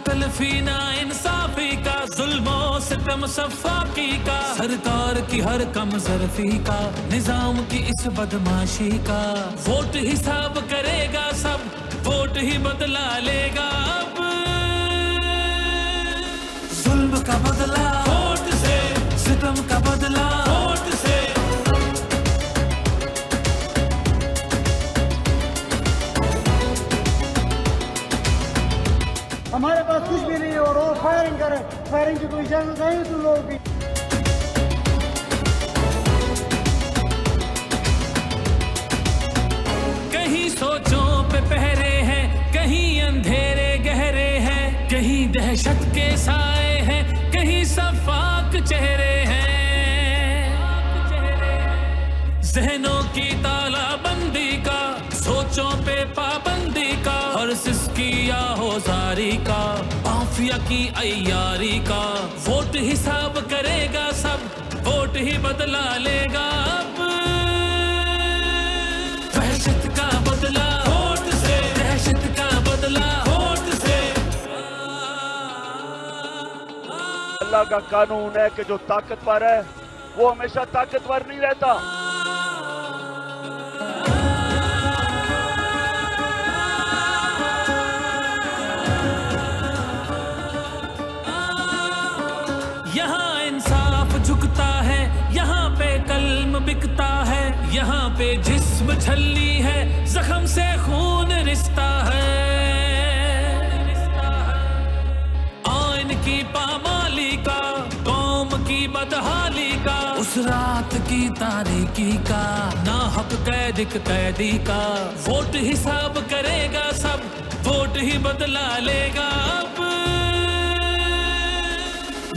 तलफी ना इंसाफी का, जुल्मो सितम सफाकी का, सरकार की हर कम ज़रफ़ी का, निजाम की इस बदमाशी का। वोट हिसाब करेगा सब, वोट ही बदला लेगा अब। जुल्म का बदला वोट से, सितम का बदला वोट से। हमारे पास कुछ भी नहीं है और वो फायरिंग करे, फायरिंग की कोई इजाजत नहीं तुम लोगों की। कहीं सोचों पे पहरे हैं, कहीं अंधेरे गहरे हैं, कहीं दहशत के साए हैं, कहीं सफाक चेहरे हैं। जहनों की तालाबंदी का, सोचों पे पाबंदी का, हर सिसकी या होजारी का, माफिया की अय्यारी का। वोट हिसाब करेगा सब, वोट ही बदला लेगा अब। दहशत का बदला वोट से, दहशत का बदला वोट से। अल्लाह का कानून है कि जो ताकतवर है वो हमेशा ताकतवर नहीं रहता। यहाँ इंसाफ झुकता है, यहाँ पे कल्म बिकता है, यहाँ पे जिस्म छल्ली है, जख्म से खून रिश्ता है। आइन की पामाली का, कौम की बदहाली का, उस रात की तारीकी का, नाहक कैदी का। वोट हिसाब करेगा सब, वोट ही बदला लेगा अब।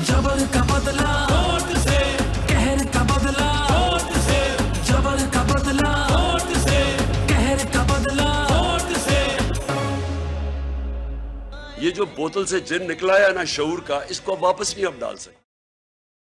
जबर का बदला वोट से, कहर का बदला वोट से, जबर का बदला वोट से, कहर का बदला वोट से। ये जो बोतल से जिन निकला है ना शऊर का, इसको वापस नहीं अब डाल सकते।